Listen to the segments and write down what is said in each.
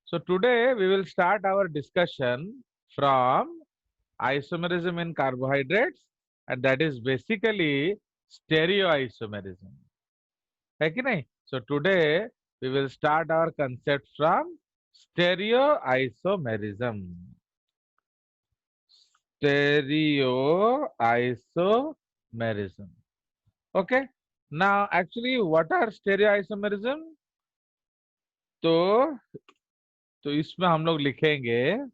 So today we will start our discussion from isomerism in carbohydrates, and that is basically stereoisomerism. है कि नहीं? So today we will start our concept from stereoisomerism. Stereoisomerism. Okay. Now actually what are stereoisomerism? तो इसमें हम लोग लिखेंगे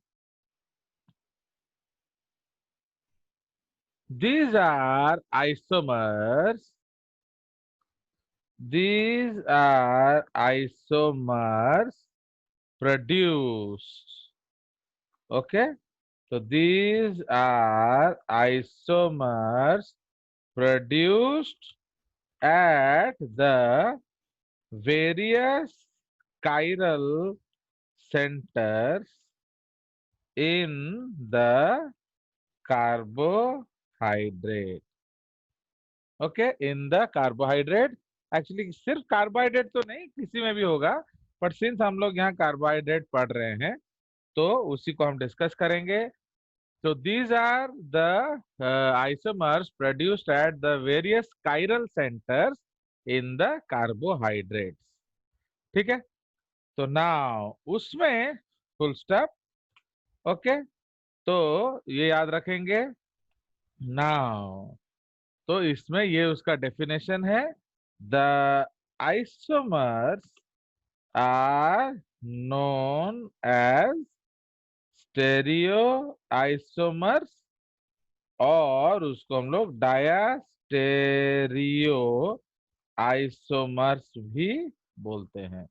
these are isomers. These are isomers produced. Okay. So these are isomers produced at the various chiral centers in the carbohydrate. Okay in the carbohydrate. Actually सिर्फ carbohydrate तो नहीं, किसी में भी होगा, बट सिंस हम लोग यहाँ कार्बोहाइड्रेट पढ़ रहे हैं तो उसी को हम डिस्कस करेंगे. So these are the isomers produced at the various chiral centers in the carbohydrates. ठीक है. तो now उसमें फुल स्टॉप. ओके. तो ये याद रखेंगे. now तो इसमें ये उसका डेफिनेशन है. The isomers are known as stereoisomers और उसको हम लोग डायास्टेरियो आइसोमर्स भी बोलते हैं.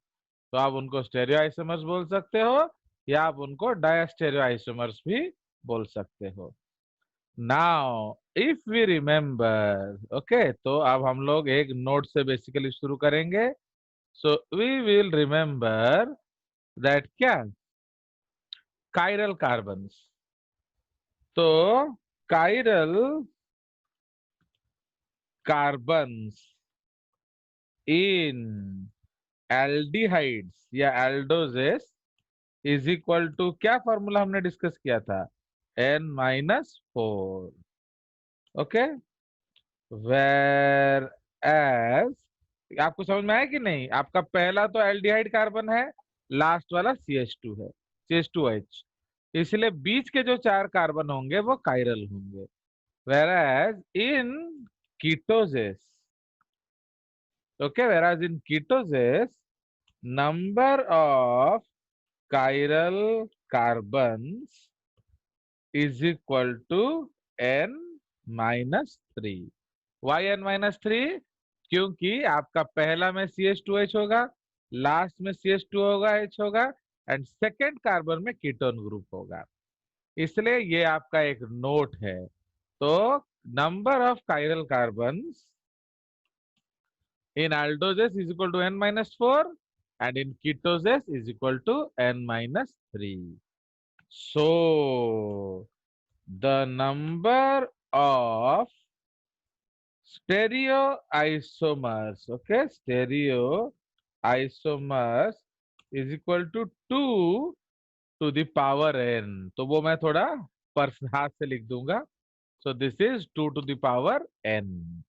तो आप उनको स्टेरियो आइसोमर्स बोल सकते हो या आप उनको डायास्टेरियो आइसोमर्स भी बोल सकते हो. Now if we remember, okay, तो अब हम लोग एक नोट से बेसिकली शुरू करेंगे. So we will remember that क्या कायरल कार्बन्स. तो कायरल कार्बन्स इन एल्डिहाइड्स या एल्डोजेस इज इक्वल टू क्या फॉर्मूला हमने डिस्कस किया था, N-4. ओके. वेर एज आपको समझ में आया कि नहीं? आपका पहला तो एल्डिहाइड कार्बन है, लास्ट वाला CH2 है, CH2H. इसलिए बीच के जो 4 कार्बन होंगे वो कायरल होंगे. Varies in ketoses, okay, varies in ketoses number of chiral carbons is equal to N-3. Why N-3? क्योंकि आपका पहला में CH2H होगा, लास्ट में CH2 होगा, H होगा, एंड सेकेंड कार्बन में कीटोन ग्रुप होगा. इसलिए ये आपका एक नोट है. तो number of chiral carbons in aldoses is equal to N-4 and in ketoses is equal to N-3. So the number of stereoisomers, okay, stereoisomers is equal to 2 to the power n. तो वो मैं थोड़ा हाथ से लिख दूंगा. So this is 2 to the power n.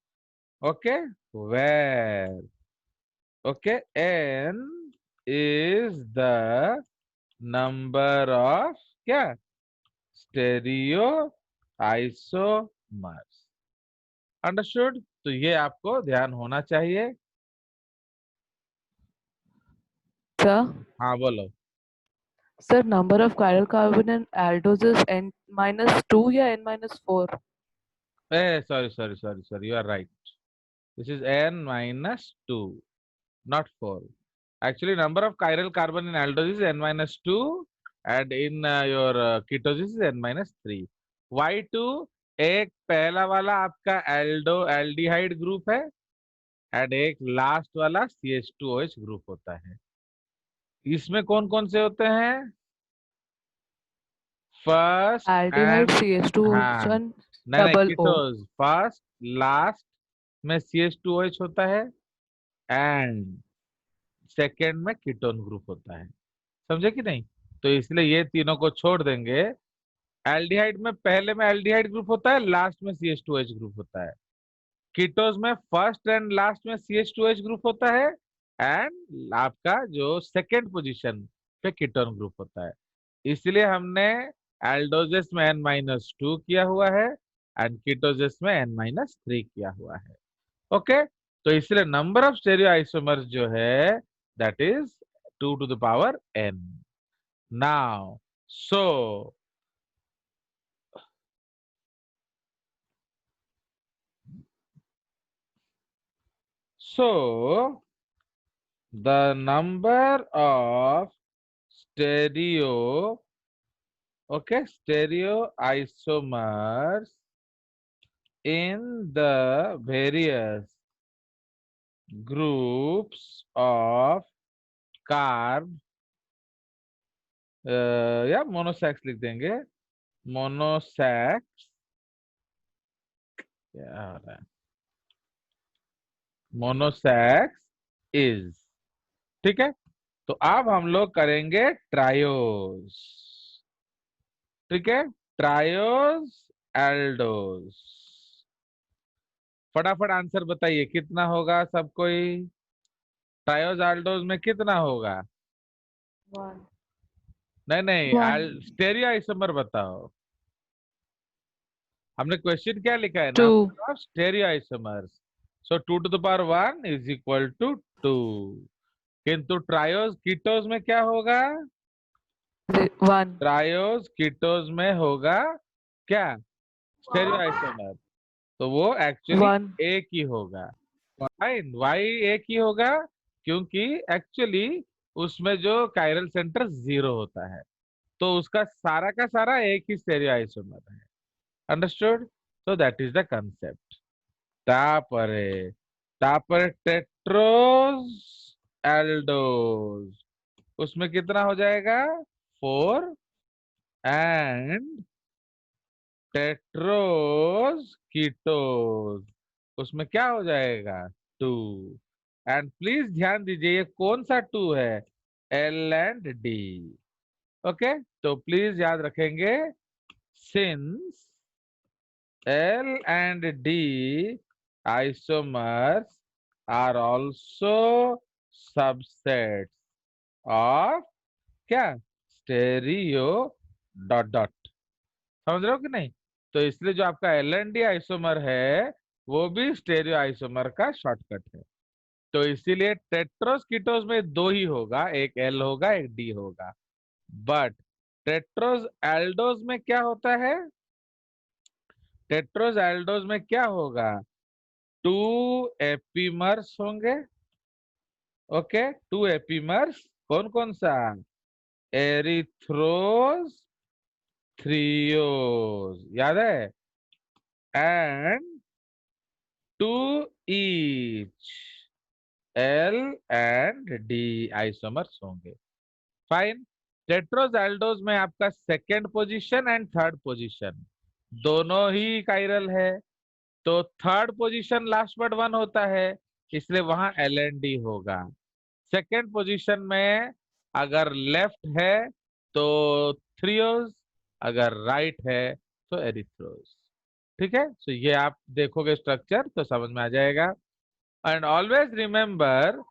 Okay, where okay n is the number of क्या stereo isomers. Understood. तो ये आपको ध्यान होना चाहिए. सर हाँ बोलो. Sir number of chiral carbon in aldose is N-2 या N-4? Sorry, you are right. This is N-2, not 4. Actually number of chiral carbon in aldose is N-2 and in your ketosis is N-3. Why 2? एक पहला वाला आपका aldehyde group है and एक last वाला CH2OH group होता है. इसमें कौन कौन से होते हैं? फर्स्ट Aldehyde एंड हाँ CH2 नहीं double O. कीटोज. फर्स्ट लास्ट में CH2OH होता है एंड सेकेंड में कीटोन ग्रुप होता है. समझे कि नहीं? तो इसलिए ये तीनों को छोड़ देंगे। एल्डिहाइड में पहले में एल्डिहाइड ग्रुप होता है, लास्ट में CH2H ग्रुप होता है। कीटोज में फर्स्ट एंड लास्ट में CH2H ग्रुप होता है, एंड आपका जो सेकेंड पोजीशन पे कीटोन ग्रुप होता है। इसलिए हमने एल्डोजेस में N-2 किया हुआ है एंड कीटोजेस में N-3 किया हुआ है। ओके, तो इसलिए नंबर ऑफ स्टेरियो आइसोमर्स जो है that is 2 to the power n। Now so the number of stereo, okay, stereo isomers in the various groups of carb, या मोनोसैक्स लिख देंगे, मोनोसैक्स, क्या हो रहा है, मोनोसैक्स इज, ठीक है। तो अब हम लोग करेंगे ट्रायोज, ठीक है, ट्रायोज एल्डोज। फटाफट आंसर बताइए कितना होगा सब कोई, ट्रायोज एल्डोज में कितना होगा? वन। नहीं नहीं, वन। स्टेरियो आइसोमर बताओ। हमने क्वेश्चन क्या लिखा है, two. Number of stereo isomers, so 2 to the power 1 is equal to 2। किंतु ट्रायोज कीटोज में क्या होगा? वन। ट्रायोज कीटोज में होगा क्या? स्टेरियो आइसोमर, तो वो एक्चुअली वन। एक ही होगा। फाइन, वाई एक ही होगा क्योंकि एक्चुअली उसमें जो कायरल सेंटर 0 होता है, तो उसका सारा का सारा एक ही स्टेरियो आइसोमर है। अंडरस्टूड? तो दैट इज द कंसेप्ट। तापरे तापरे टेट्रोज एल्डोज, उसमें कितना हो जाएगा? 4, एंड टेट्रोज कीटोज, उसमें क्या हो जाएगा? 2। एंड प्लीज ध्यान दीजिए ये कौन सा 2 है? L and D। ओके, तो प्लीज याद रखेंगे, since L and D isomers are also subsets of क्या? Stereo dot dot. समझ रहे हो कि नहीं? तो इसलिए जो आपका L and D आइसोमर है वो भी स्टेरियो आइसोमर का शॉर्टकट है। तो इसीलिए टेट्रोस कीटोस में दो ही होगा, एक L होगा एक D होगा। बट टेट्रोस एल्डोज में क्या होता है? टेट्रोस एल्डोज में क्या होगा? 2 एपीमर्स होंगे। ओके, 2 एपीमर्स, कौन कौन सा? एरिथ्रोज, थ्रियोज, याद है? And 2 each L and D isomers होंगे। फाइन। टेट्रोज एल्डोज में आपका second position and third position दोनों ही कायरल है, तो third position last but one होता है, इसलिए वहां L and D होगा। सेकेंड पोजीशन में अगर लेफ्ट है तो थ्रियोज, अगर राइट है तो एरिथ्रोज। ठीक है, तो ये आप देखोगे स्ट्रक्चर तो समझ में आ जाएगा। And always remember,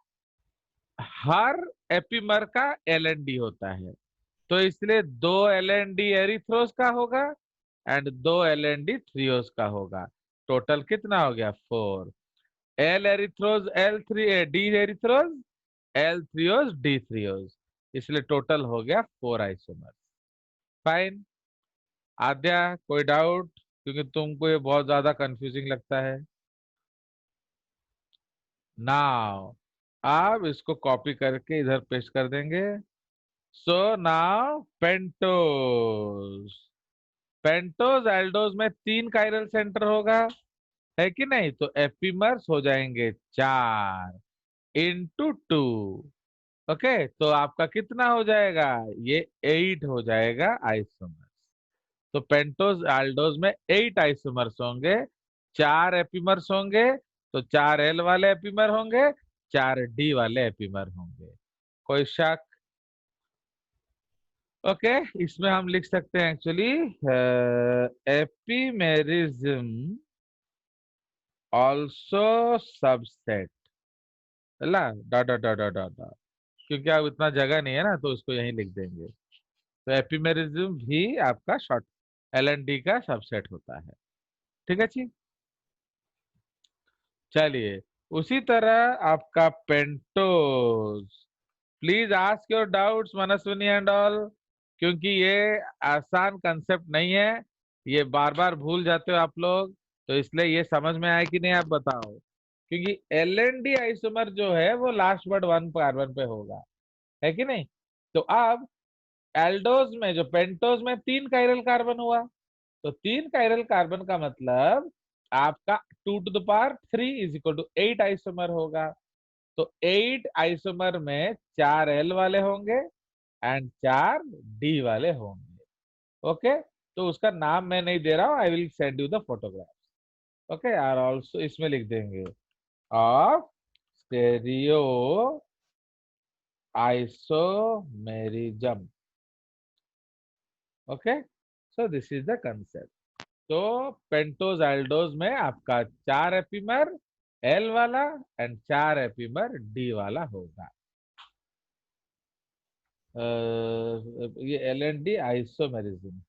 her epimer का L and D होता है, तो इसलिए 2 L and D एरिथ्रोज का होगा एंड 2 L and D थ्रियोज का होगा। टोटल कितना हो गया? 4। L erythrose, D erythrose, L थ्रियोज, D थ्रियोज, इसलिए टोटल हो गया 4 आइसोमर। फाइन। आद्या, कोई डाउट? क्योंकि तुमको ये बहुत ज्यादा कंफ्यूजिंग लगता है। नाउ आप इसको कॉपी करके इधर पेस्ट कर देंगे। So now pentose, pentose aldose में 3 कायरल सेंटर होगा, है कि नहीं? तो एपीमर्स हो जाएंगे 4 इंटू 2। ओके, तो आपका कितना हो जाएगा? ये 8 हो जाएगा आइसोमर्स। तो पेंटोज एल्डोज में 8 आइसोमर्स होंगे, 4 एपीमर्स होंगे, तो 4 L वाले एपीमर होंगे, 4 D वाले एपीमर होंगे। कोई शक? ओके, इसमें हम लिख सकते हैं एक्चुअली एपिमेरिज्म ऑल्सो सबसेट, ला dot dot dot dot dot, क्योंकि अब इतना जगह नहीं है ना तो इसको यहीं लिख देंगे। तो एपिमेरिज्म भी आपका शॉर्ट LND का सबसेट होता है। ठीक है जी। चलिए, उसी तरह आपका pentose, please ask your doubts Manaswini and all, क्योंकि ये आसान कंसेप्ट नहीं है, ये बार बार भूल जाते हो आप लोग, तो इसलिए ये समझ में आए कि नहीं आप बताओ। क्योंकि LND आइसोमर जो है वो लास्ट वर्ड 1 कार्बन पे होगा, है कि नहीं। तो अब एल्डोज में, जो पेंटोज में 3 कायरल कार्बन हुआ, तो 3 कायरल कार्बन का मतलब आपका 2 to the power 3 is equal to 8 isomer होगा। तो 8 आइसोमर में 4 L वाले होंगे एंड 4 D वाले होंगे। ओके, तो उसका नाम मैं नहीं दे रहा हूं, I will send you the photograph. Okay, और ऑल्सो इसमें लिख देंगे of stereo isomerism. Okay, so this is the concept. तो पेंटोज एल्डोज में आपका 4 एपीमर L वाला एंड 4 एपीमर D वाला होगा। ये LND isomerism,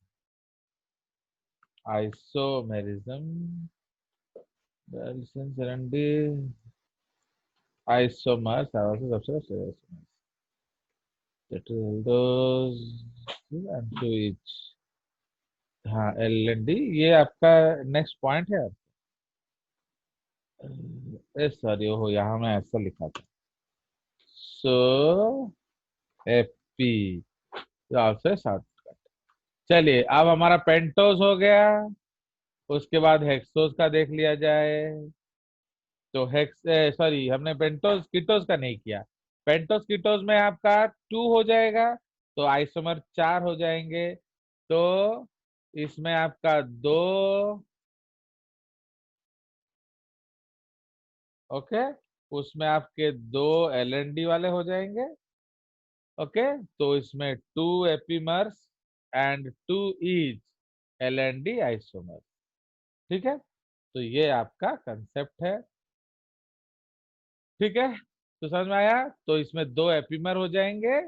isomerism LND isomers सबसे एल्डोज एंड टू इच। हाँ, LND ये आपका नेक्स्ट पॉइंट है। सॉरी, हो यहाँ मैं ऐसा लिखा था, सो एपी से शॉर्टकट। चलिए, अब हमारा पेंटोज हो गया, उसके बाद हेक्सोज का देख लिया जाए। तो हेक्स सॉरी, हमने पेंटोज कीटोज का नहीं किया। पेंटोज कीटोज में आपका 2 हो जाएगा, तो आइसोमर 4 हो जाएंगे। तो इसमें आपका 2, ओके, उसमें आपके 2 LND वाले हो जाएंगे। ओके, तो इसमें 2 epimers and 2 each LND isomer. ठीक है, तो ये आपका कंसेप्ट है। ठीक है, तो समझ में आया। तो इसमें 2 एपीमर हो जाएंगे,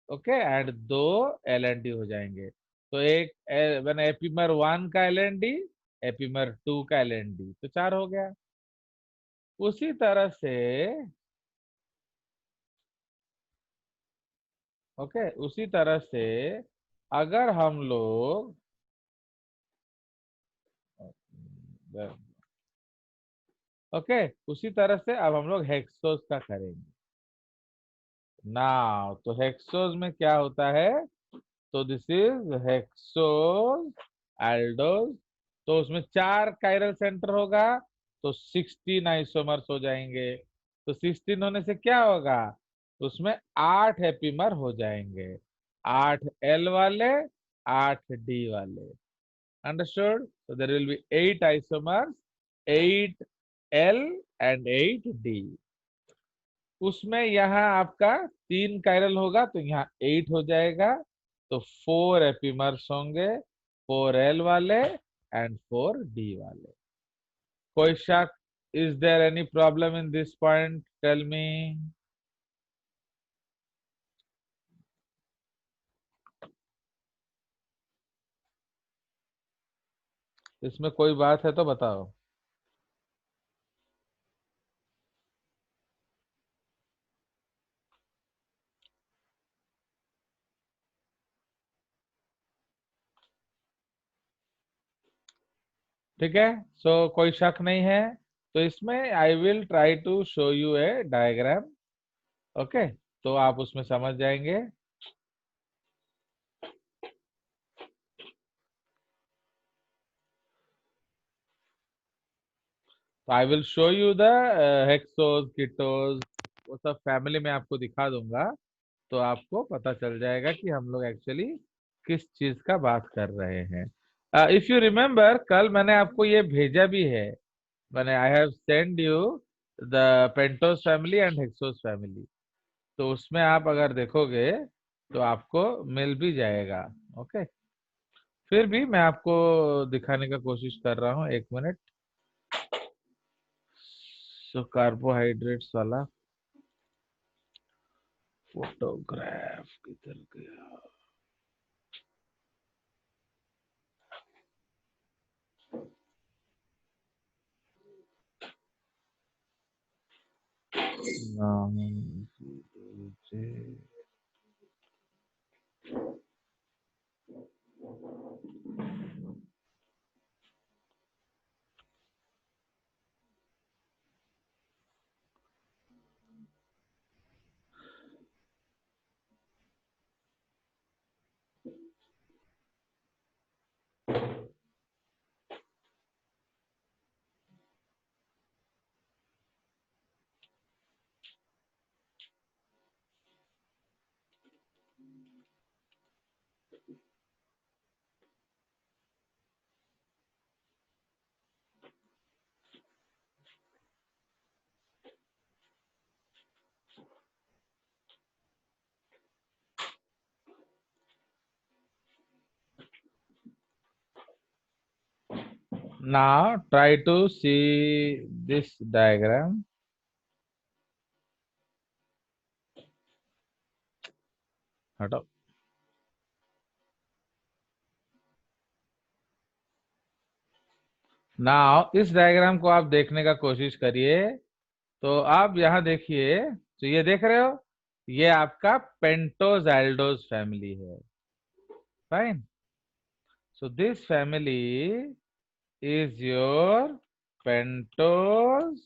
ओके, एंड 2 LND हो जाएंगे। तो एक मैंने एपीमर 1 का LND, एपीमर 2 का LND, तो 4 हो गया। उसी तरह से, ओके, उसी तरह से अगर हम लोग, ओके, उसी तरह से अब हम लोग हेक्सोस का करेंगे ना। तो हेक्सोस में क्या होता है, तो दिस इज हेक्सोस एल्डोस। तो उसमें 4 कायरल सेंटर होगा, तो 16 आइसोमर्स हो जाएंगे। तो 16 होने से क्या होगा, उसमें 8 एपीमर हो जाएंगे, 8 L वाले, 8 D वाले। Understood. so there will be 8 isomers, 8 L and 8 D। उसमें यहाँ आपका 3 कायरल होगा, तो यहाँ 8 हो जाएगा। तो 4 एपीमर्स होंगे, 4 L वाले एंड 4 D वाले। कोई शक? Is there any problem in this point, tell me. इसमें कोई बात है तो बताओ। ठीक है, सो कोई शक नहीं है। तो इसमें I will try to show you a diagram. Okay, तो आप उसमें समझ जाएंगे। तो I will show you the hexose ketose, वो सब फैमिली में आपको दिखा दूंगा। तो आपको पता चल जाएगा कि हम लोग एक्चुअली किस चीज का बात कर रहे हैं। इफ यू रिमेम्बर, कल मैंने आपको ये भेजा भी है, मैंने I have send you the pentose family and hexose family. तो उसमें आप अगर देखोगे, तो आपको मिल भी जाएगा। ओके, फिर भी मैं आपको दिखाने का कोशिश कर रहा हूँ, 1 मिनट। सो कार्बोहाइड्रेट्स वाला फोटोग्राफ किधर गया? नाम now try to see this diagram. हटो। नाउ इस डायग्राम को आप देखने का कोशिश करिए। तो आप यहाँ देखिए, तो ये देख रहे हो, ये आपका पेंटोज एल्डोज फैमिली है। Fine. So this family is your pentose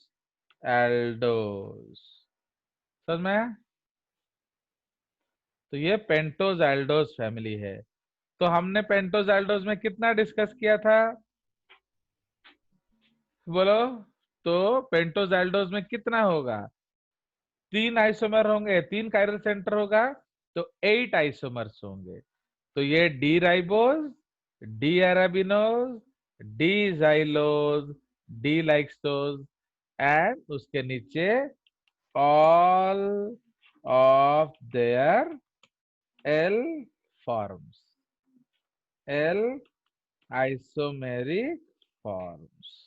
aldose. समझ में आया? तो ये पेंटोज एल्डोज फैमिली है। तो हमने पेंटोज एल्डोज में कितना डिस्कस किया था, बोलो? तो पेंटोज एल्डोज में कितना होगा? 3 आइसोमर होंगे, 3 कायरल सेंटर होगा, तो 8 आइसोमर्स होंगे। तो ये D ribose, D arabinose, D xylose, D lyxose, and उसके नीचे all of their L forms, L isomeric forms.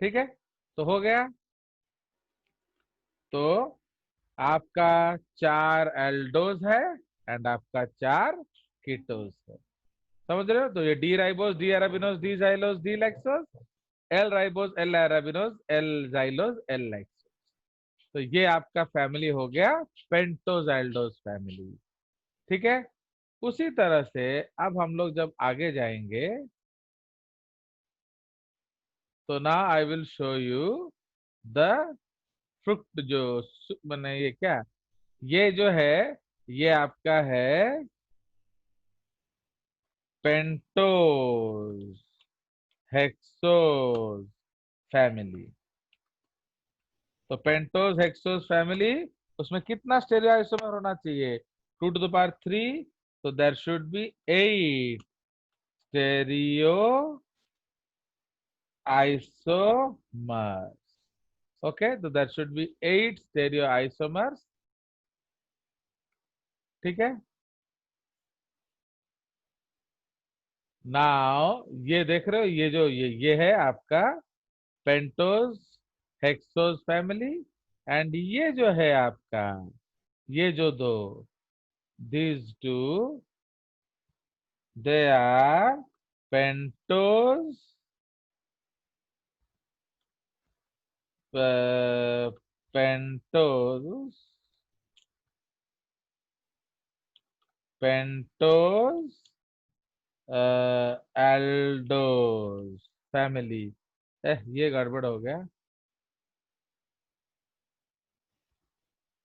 ठीक है, तो हो गया। तो आपका 4 एल्डोज है एंड आपका 4 कीटोज है। समझ रहे हो? तो ये D ribose, D arabinose, D xylose, D lyxose, L ribose, L arabinose, L xylose, L lyxose. तो ये आपका फैमिली हो गया पेंटोज एल्डोज फैमिली। ठीक है, उसी तरह से अब हम लोग जब आगे जाएंगे, तो ना I will show you the fruct, जो मैंने ये क्या, ये जो है, ये आपका है पेंटोज हेक्सोज फैमिली। तो पेंटोज हेक्सोज फैमिली, उसमें कितना स्टेरियो आइसोमर होना चाहिए? 2 to the power 3। तो there should be 8 stereo isomers. Okay, तो there should be 8 stereo isomers. ठीक है, नाउ ये देख रहे हो, ये जो ये है आपका पेंटोज हेक्सोज फैमिली, एंड ये जो है आपका, ये जो दो, these two, they are pentose uh, pentose pentose aldose family. ये गड़बड़ हो गया।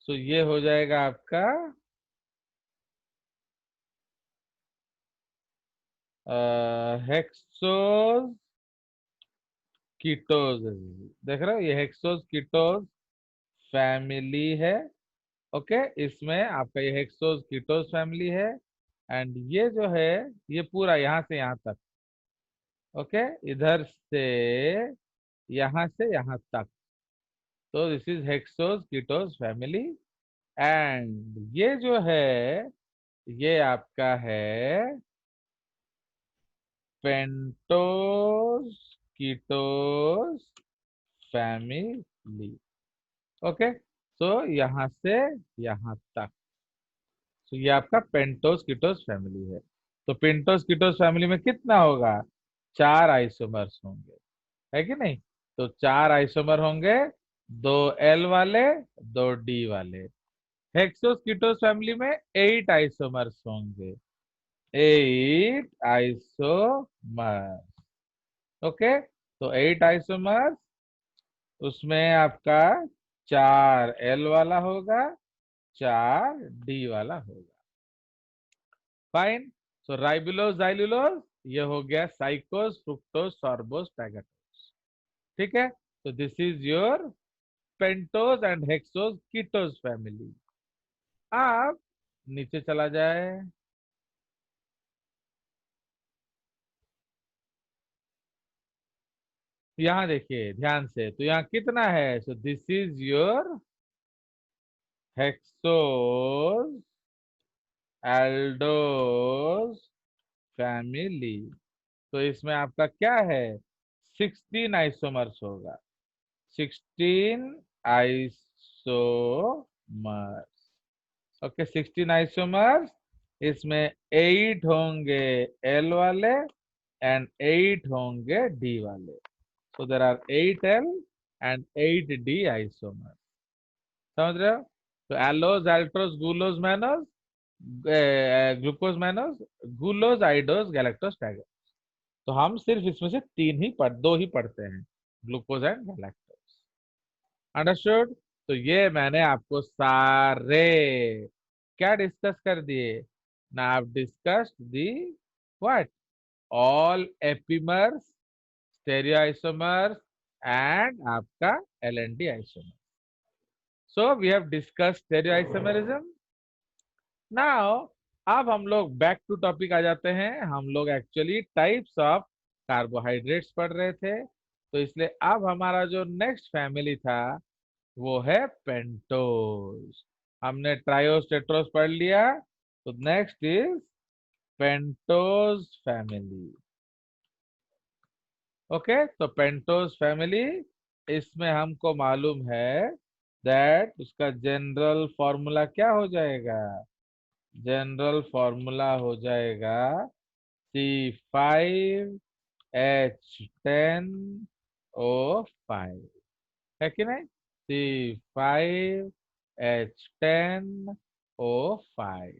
सो ये हो जाएगा आपका हेक्सोज कीटोज। देख रहे हो, ये हेक्सोज कीटोज फैमिली है। ओके, इसमें आपका ये हेक्सोज कीटोज फैमिली है, एंड ये जो है, ये पूरा यहां से यहां तक। ओके, इधर से यहां से यहां तक। तो this is hexose कीटोज family, and ये जो है ये आपका है पेंटोज कीटोज फैमिली। ओके, तो यहां से यहां तक, तो ये आपका पेंटोज कीटोज फैमिली है। तो पेंटोज कीटोज फैमिली में कितना होगा? 4 आइसोमर्स होंगे, है कि नहीं? तो 4 आइसोमर होंगे, 2 L वाले, 2 D वाले। हेक्सोस कीटोस फैमिली में 8 आइसोमर्स होंगे, 8 आइसोमर्स। ओके, तो 8 आइसोमर्स, उसमें आपका 4 L वाला होगा, 4 D वाला होगा। फाइन। सो राइबुलोज जाइलुलोज, ये हो गया साइकोस फ्रुक्टोज सॉर्बोस टैगेटोस। ठीक है, तो this is your pentose and hexose कीटोज family. अब नीचे चला जाए, यहाँ देखिए ध्यान से, तो यहाँ कितना है? So this is your hexose aldose family. तो इसमें आपका क्या है? 16 आइसोमर्स होगा, 16 आइसोमर्स। ओके, 16 आइसोमर्स, इसमें 8 होंगे L वाले एंड 8 होंगे D वाले। So there are 8L and 8D isomers. समझ रहे हो? तो allose altrose glucose mannose, glucose mannose, glucose idose galactose talose. तो हम सिर्फ इसमें से दो ही पढ़ते हैं, ग्लूकोज एंड गैलेक्टोज। अंडरस्टूड? तो ये मैंने आपको सारे क्या डिस्कस कर दिए ना? आप discussed the what? All epimers, stereoisomers and आपका LND isomer. So we have discussed stereoisomerism. Now अब हम लोग बैक टू टॉपिक आ जाते हैं। हम लोग एक्चुअली टाइप्स ऑफ कार्बोहाइड्रेट्स पढ़ रहे थे, तो इसलिए अब हमारा जो नेक्स्ट फैमिली था वो है पेंटोज। हमने ट्रायोस टेट्रोस पढ़ लिया, तो next is pentose family. Okay, तो पेंटोज फैमिली, इसमें हमको मालूम है दैट उसका जनरल फॉर्मूला क्या हो जाएगा? जनरल फॉर्मूला हो जाएगा C5H10O5, है कि नहीं? C5H10O5,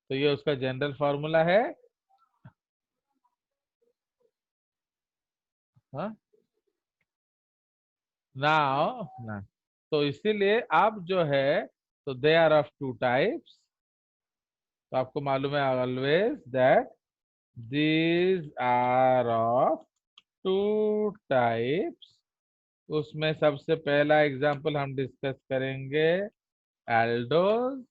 तो ये उसका जनरल फॉर्मूला है। हाँ, नाउ ना, तो इसीलिए अब जो है, तो दे आर ऑफ 2 टाइप्स। तो आपको मालूम है always that these are of 2 types. उसमें सबसे पहला एग्जांपल हम डिस्कस करेंगे एल्डोज,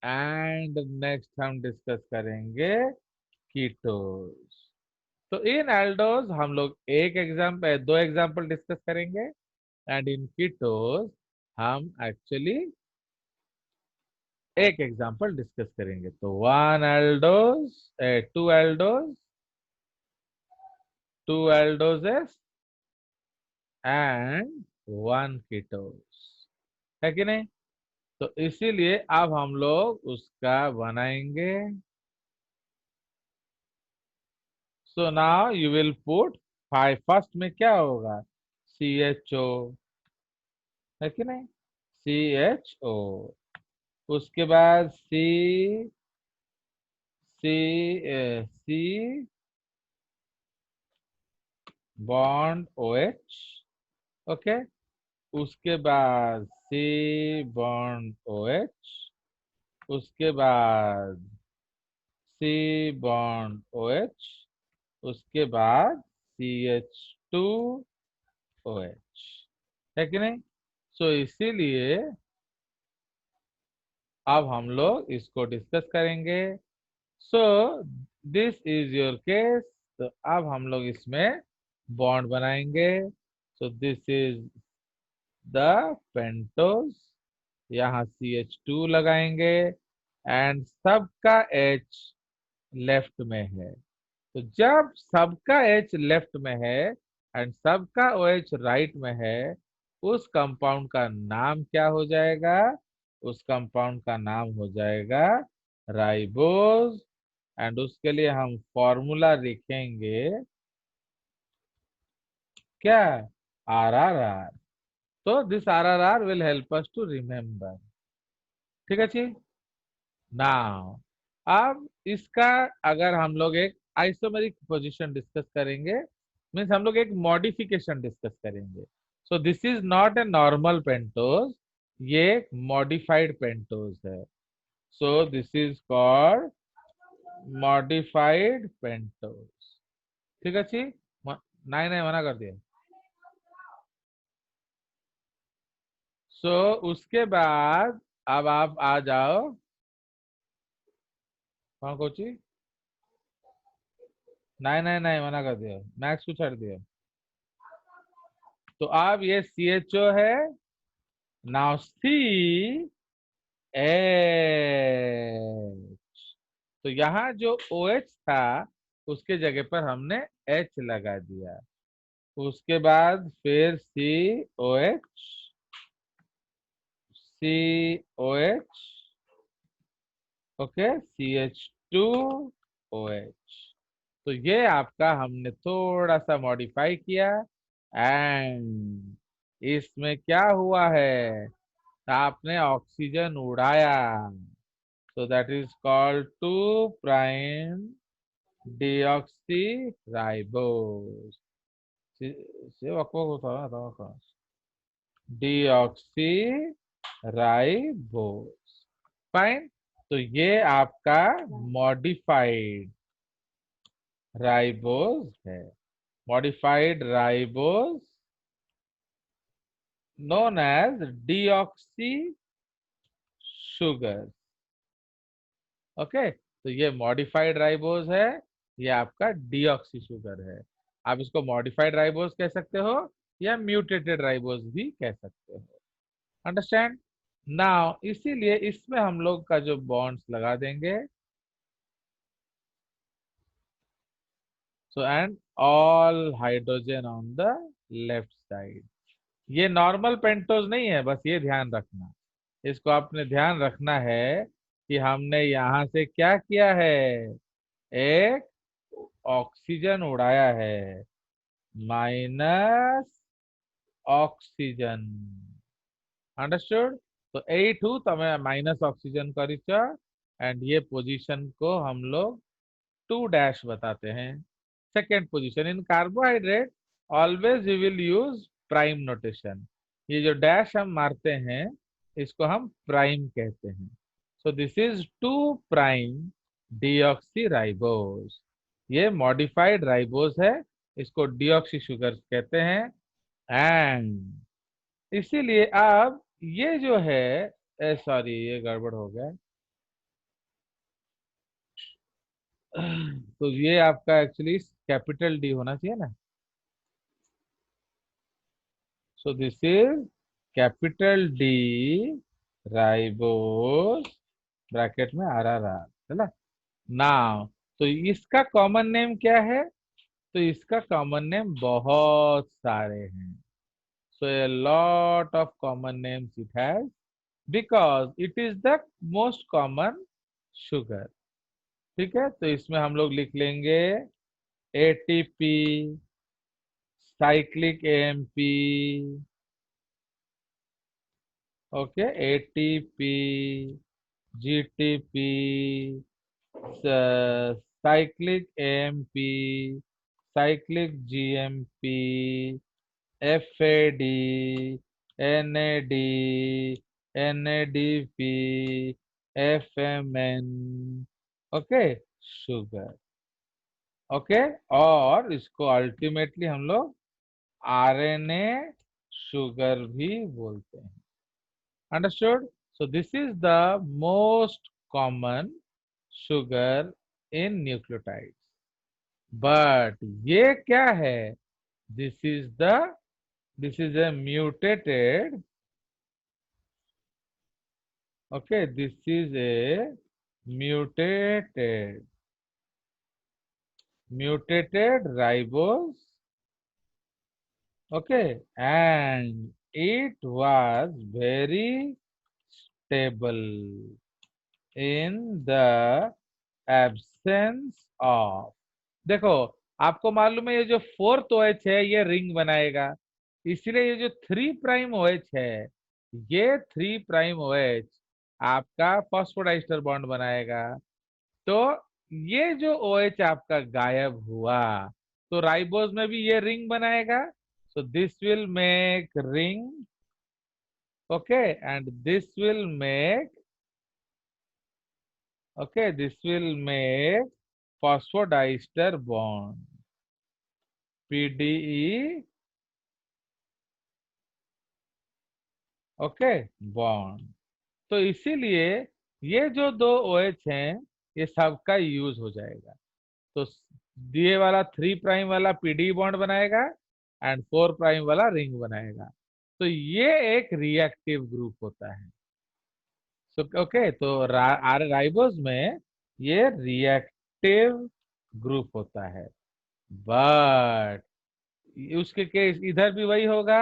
एंड नेक्स्ट हम डिस्कस करेंगे कीटोज। तो इन एल्डोज हम लोग दो एग्जांपल डिस्कस करेंगे, एंड इन कीटोज हम एक्चुअली एक एग्जांपल डिस्कस करेंगे। तो 1 aldose, 2 aldose, 2 aldoses and 1 ketose, है कि नहीं? तो इसीलिए अब हम लोग उसका बनाएंगे। So now you will put 5, first में क्या होगा? CHO, है कि नहीं? CHO, उसके बाद C बॉन्ड OH। ओके, उसके बाद C बॉन्ड OH, उसके बाद C बॉन्ड OH, उसके बाद CH2OH, है कि नहीं? सो इसीलिए अब हम लोग इसको डिस्कस करेंगे। सो दिस इज योर केस। तो अब हम लोग इसमें बॉन्ड बनाएंगे। सो दिस इज द पेंटोज, यहाँ CH2 लगाएंगे एंड सबका H लेफ्ट में है। तो जब सबका H लेफ्ट में है एंड सबका OH राइट में है, उस कंपाउंड का नाम क्या हो जाएगा? उस कंपाउंड का नाम हो जाएगा राइबोज। एंड उसके लिए हम फॉर्मूला लिखेंगे क्या? RRR। तो this RRR will help us to remember. ठीक है जी। नाउ अब इसका अगर हम लोग एक आइसोमेरिक पोजीशन डिस्कस करेंगे, मीन्स हम लोग एक मॉडिफिकेशन डिस्कस करेंगे। सो this is not a normal pentose, ये एक मॉडिफाइड पेंटोज है। So this is called modified pentose. ठीक है जी। नहीं नहीं, मना कर दिया। सो उसके बाद अब आप आ जाओ। कौन कोची? नहीं नहीं नहीं, मना कर दिया, मैक्स को छाड़ दिया। तो अब ये CHO है। Now CH। तो यहाँ जो OH था उसके जगह पर हमने H लगा दिया। उसके बाद फिर COH, ओके, CH2OH। तो ये आपका हमने थोड़ा सा मॉडिफाई किया एंड इसमें क्या हुआ है? आपने ऑक्सीजन उड़ाया। So that is called 2' deoxy ribose. से वक्फ होता है ना, डीऑक्सी राइबोस। फाइन। तो ये आपका मॉडिफाइड राइबोस है। Modified ribose known as deoxy sugar। Okay, तो ये मॉडिफाइड राइबोस है, ये आपका डीऑक्सी शुगर है। आप इसको मॉडिफाइड राइबोस कह सकते हो या म्यूटेटेड राइबोस भी कह सकते हो। अंडरस्टैंड? नाउ इसीलिए इसमें हम लोग का जो बॉन्ड्स लगा देंगे। So and all hydrogen on the left side. ये नॉर्मल पेंटोज नहीं है, बस ये ध्यान रखना। इसको आपने ध्यान रखना है कि हमने यहां से क्या किया है? एक ऑक्सीजन उड़ाया है, माइनस ऑक्सीजन। अंडरस्टूड? तो एठू तमें माइनस ऑक्सीजन करीच एंड ये पोजीशन को हम लोग 2' बताते हैं। Second position in carbohydrate always we will use prime notation. ये जो डैश हम मारते हैं इसको हम प्राइम कहते हैं। सो दिस इज 2' डीऑक्सी राइबोस। ये मॉडिफाइड राइबोस है, इसको डीऑक्सी शुगर कहते हैं। एंड इसीलिए अब ये जो है, सॉरी ये गड़बड़ हो गया। तो ये आपका एक्चुअली कैपिटल डी होना चाहिए ना। सो this is capital D ribose, bracket में RRR, है ना। नाउ तो इसका कॉमन नेम क्या है? तो इसका कॉमन नेम बहुत सारे हैं। So a lot of common names it has because it is the most common sugar. ठीक है, तो इसमें हम लोग लिख लेंगे ATP, cyclic AMP, okay, ATP, GTP, cyclic AMP, cyclic GMP, FAD, NAD, NADP, FMN, okay, sugar. Okay, और इसको अल्टीमेटली हम लोग RNA शुगर भी बोलते हैं। Understood? So this is the most common sugar in nucleotides. But ये क्या है? This is the this is a mutated Okay, this is a mutated ribose. Okay, and it was very stable in the absence of। देखो, आपको मालूम है ये जो fourth OH है ये रिंग बनाएगा, इसलिए ये जो 3' OH है, ये 3' OH आपका फॉस्फोडाइस्टर बॉन्ड बनाएगा। तो ये जो OH आपका गायब हुआ, तो राइबोज में भी ये रिंग बनाएगा। So this will make ring, okay, and this will make, okay, this will make phosphodiester bond, PDE, okay, bond. तो इसीलिए ये जो दो OH हैं ये सबका यूज हो जाएगा। तो दिए वाला 3' वाला PDE बॉन्ड बनाएगा एंड 4' वाला रिंग बनाएगा। तो ये एक रिएक्टिव ग्रुप होता है। सो ओके, तो राइबोज में ये रिएक्टिव ग्रुप होता है। बट उसके केस इधर भी वही होगा।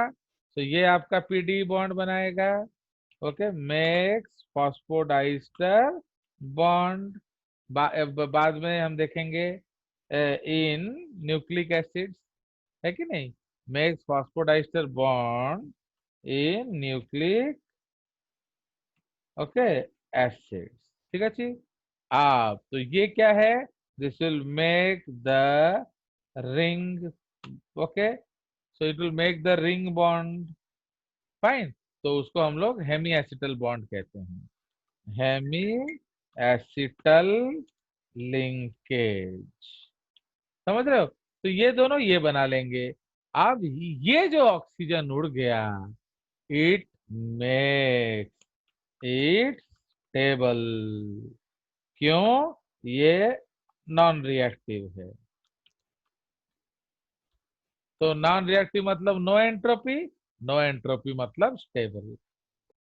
तो ये आपका PDE बॉन्ड बनाएगा, ओके, मेक्स फॉस्फोडाइस्टर बॉन्ड। बाद में हम देखेंगे इन न्यूक्लिक एसिड्स, है कि नहीं, makes phosphodiester bond in nucleic, okay, acids. ठीक है जी। आप तो ये क्या है, this will make the ring, okay, so it will make the ring bond, fine. तो उसको हम लोग हेमी एसिटल बॉन्ड कहते हैं, हेमी एसिटल लिंकेज। समझ रहे हो? तो ये दोनों ये बना लेंगे। अब ये जो ऑक्सीजन उड़ गया, इट मेक्स इट स्टेबल। क्यों? ये नॉन रिएक्टिव है। तो नॉन रिएक्टिव मतलब नो एंट्रोपी, नो एंट्रोपी मतलब स्टेबल।